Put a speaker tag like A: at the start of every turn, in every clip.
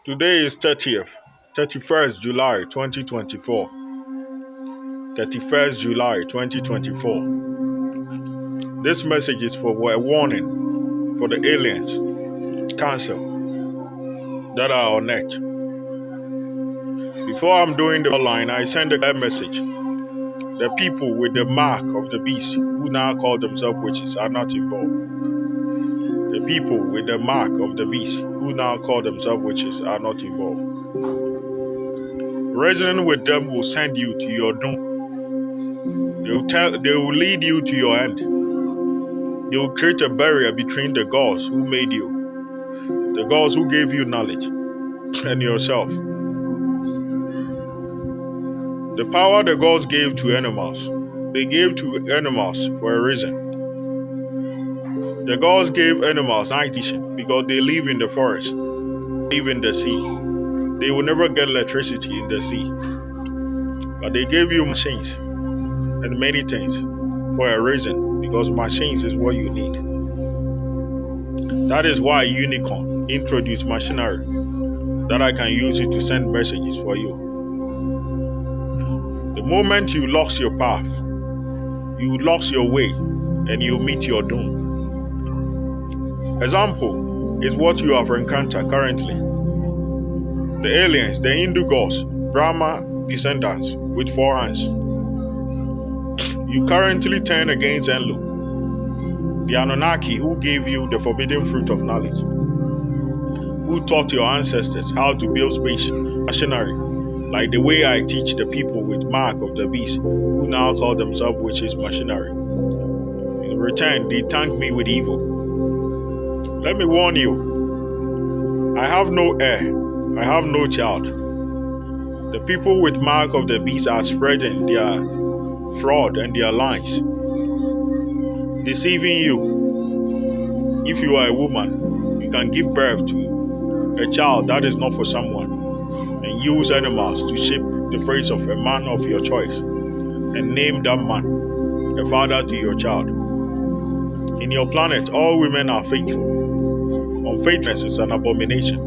A: Today is 31st July 2024. 31st July 2024. This message is for a warning for the aliens, council that are on net. Before I'm doing the line, I send a clear message. The people with the mark of the beast who now call themselves witches are not involved. The people with the mark of the beast who now call themselves witches are not involved. Reasoning with them will send you to your doom. They will lead you to your end. They will create a barrier between the gods who made you, the gods who gave you knowledge, and yourself. The power the gods gave to animals, they gave to animals for a reason. The gods gave animals night vision because they live in the forest, live in the sea. They will never get electricity in the sea. But they gave you machines and many things for a reason, because machines is what you need. That is why Unicorn introduced machinery that I can use it to send messages for you. The moment you lost your path, you lost your way, and you meet your doom. Example is what you have encountered currently. The aliens, the Hindu gods, Brahma descendants with 4 hands. You currently turn against Enlil, the Anunnaki who gave you the forbidden fruit of knowledge, who taught your ancestors how to build space machinery, like the way I teach the people with mark of the beast who now call themselves witches machinery. In return, they thank me with evil. Let me warn you, I have no heir, I have no child. The people with mark of the beast are spreading their fraud and their lies, deceiving you. If you are a woman, you can give birth to a child that is not for someone, and use animals to shape the face of a man of your choice, and name that man a father to your child. In your planet, all women are faithful. Unfaithfulness is an abomination.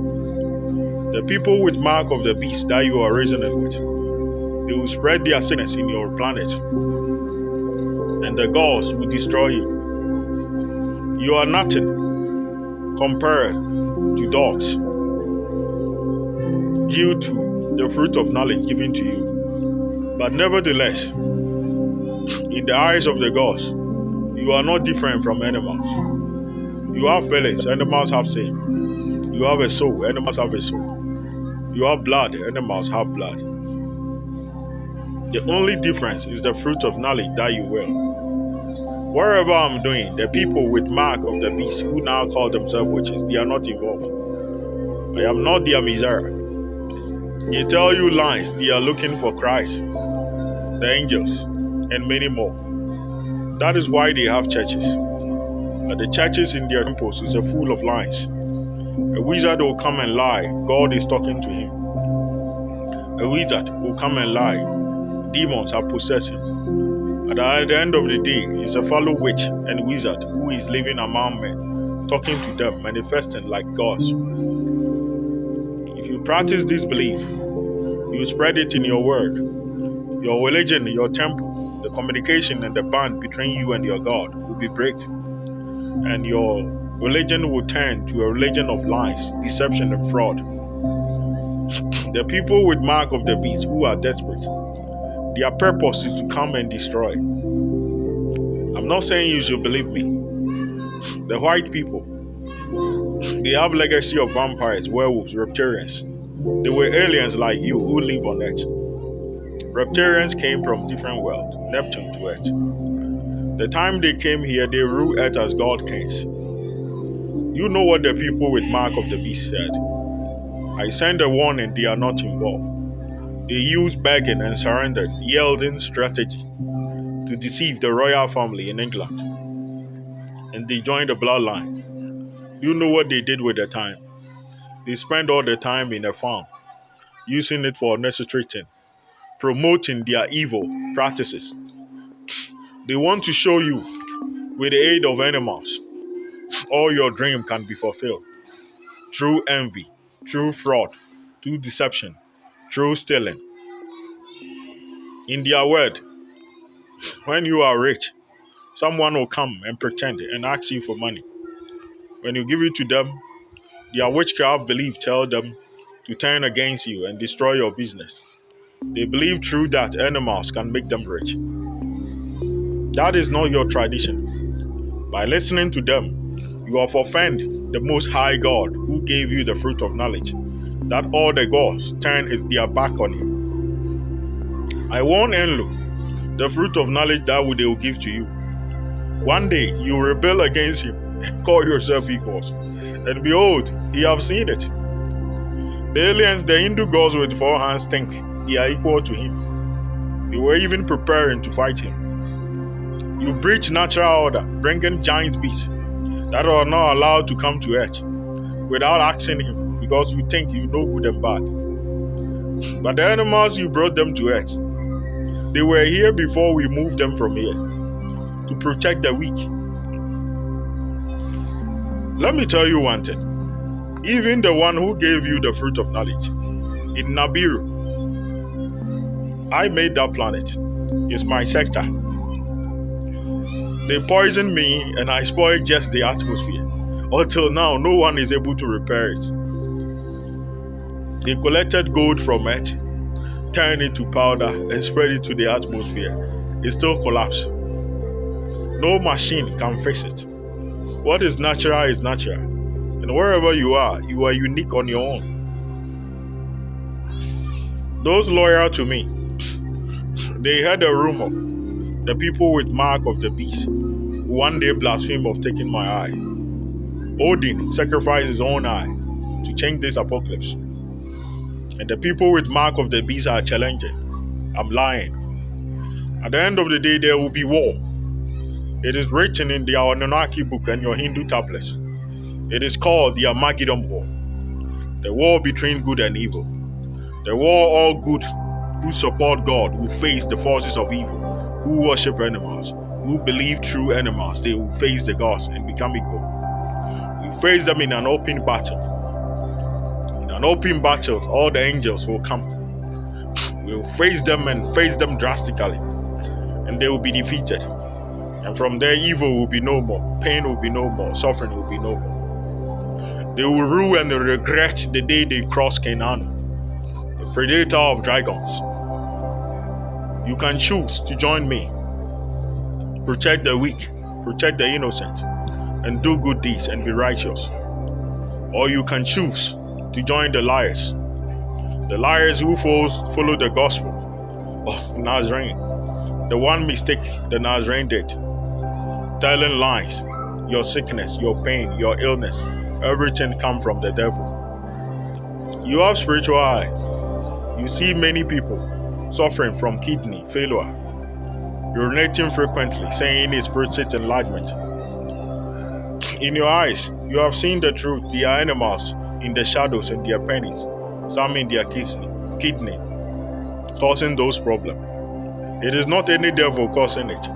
A: The people with mark of the beast that you are reasoning with, they will spread their sickness in your planet, and the gods will destroy you. You are nothing compared to dogs due to the fruit of knowledge given to you. But nevertheless, in the eyes of the gods, you are not different from animals. You have feelings, animals have sin. You have a soul, animals have a soul. You have blood, animals have blood. The only difference is the fruit of knowledge that you will. Wherever I'm doing, the people with mark of the beast who now call themselves witches, they are not involved. I am not their Messiah. They tell you lies, they are looking for Christ, the angels, and many more. That is why they have churches. But the churches in their temples is full of lies. A wizard will come and lie, God is talking to him. A wizard will come and lie, demons are possessing him. But at the end of the day, it's a fellow witch and wizard who is living among men, talking to them, manifesting like gods. If you practice this belief, you spread it in your word, your religion, your temple, the communication and the bond between you and your God will be break. And your religion will turn to a religion of lies, deception, and fraud. The people with mark of the beast who are desperate, their purpose is to come and destroy. I'm not saying you should believe me. The white people, they have legacy of vampires, werewolves, reptilians. They were aliens like you who live on Earth. Reptilians came from different worlds, Neptune to Earth. The time they came here, they ruled Earth as God kings. You know what the people with mark of the beast said. I send a warning, they are not involved. They use begging and surrender, yielding strategy to deceive the royal family in England. And they joined the bloodline. You know what they did with the time. They spent all the time in a farm, using it for unnecessary things, promoting their evil practices. They want to show you, with the aid of animals, all your dream can be fulfilled. Through envy, through fraud, through deception, through stealing. In their word, when you are rich, someone will come and pretend and ask you for money. When you give it to them, their witchcraft belief tell them to turn against you and destroy your business. They believe through that animals can make them rich. That is not your tradition. By listening to them, you have offended the Most High God who gave you the fruit of knowledge, that all the gods turn their back on you. I warn Enlu, the fruit of knowledge that they will give to you. One day you rebel against him and call yourself equals. And behold, ye have seen it. The aliens, the Hindu gods with four hands, think they are equal to him. They were even preparing to fight him. You breach natural order, bringing giant beasts that are not allowed to come to earth without asking him because you think you know good and bad. But the animals, you brought them to earth. They were here before we moved them from here to protect the weak. Let me tell you one thing. Even the one who gave you the fruit of knowledge, in Nabiru, I made that planet. It's my sector. They poisoned me and I spoiled just the atmosphere. Until now, no one is able to repair it. They collected gold from it, turned it to powder and spread it to the atmosphere. It still collapsed. No machine can fix it. What is natural is natural. And wherever you are unique on your own. Those loyal to me, they heard a rumor. The people with mark of the beast who one day blaspheme of taking my eye. Odin sacrificed his own eye to change this apocalypse. And the people with mark of the beast are challenging. I'm lying. At the end of the day, there will be war. It is written in the Anunnaki book and your Hindu tablets. It is called the Armageddon War. The war between good and evil. The war all good who support God, who face the forces of evil, who worship animals, who believe true animals. They will face the gods and become equal. We face them in an open battle. In an open battle, all the angels will come. We'll face them and face them drastically. And they will be defeated. And from there, evil will be no more. Pain will be no more. Suffering will be no more. They will rue and regret the day they cross Canaan, the predator of dragons. You can choose to join me. Protect the weak, protect the innocent, and do good deeds and be righteous. Or you can choose to join the liars who follow the gospel of Nazarene, the one mistake the Nazarene did, telling lies. Your sickness, your pain, your illness, everything come from the devil. You have spiritual eye. You see many people suffering from kidney failure, urinating frequently, saying it's prostate enlargement. In your eyes, you have seen the truth. There are animals in the shadows and their pennies, some in their kidney, causing those problems. It is not any devil causing it.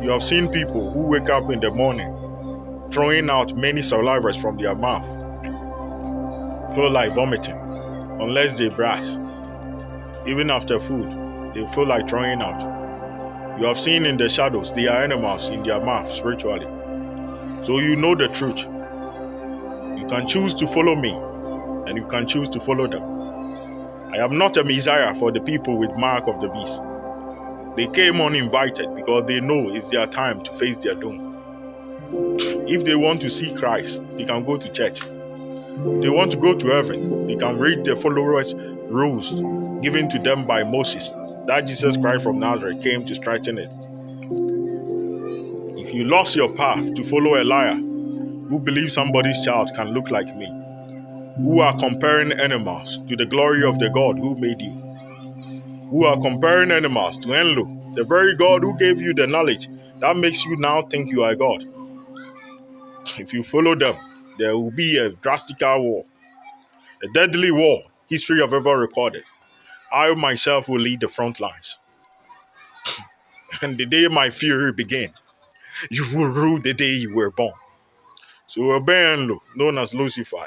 A: You have seen people who wake up in the morning, throwing out many salivas from their mouth, feel like vomiting, unless they brush. Even after food, they feel like throwing out. You have seen in the shadows, there are animals in their mouth spiritually. So you know the truth. You can choose to follow me, and you can choose to follow them. I am not a Messiah for the people with mark of the beast. They came uninvited because they know it's their time to face their doom. If they want to see Christ, they can go to church. If they want to go to heaven, they can read the followers' rules given to them by Moses, that Jesus Christ from Nazareth came to straighten it. If you lost your path to follow a liar who believes somebody's child can look like me, who are comparing animals to the glory of the God who made you, who are comparing animals to Enlil, the very God who gave you the knowledge that makes you now think you are God. If you follow them, there will be a drastic war, a deadly war history have ever recorded. I myself will lead the front lines. And the day my fury begins, you will rule the day you were born. So obey Enlil, known as Lucifer.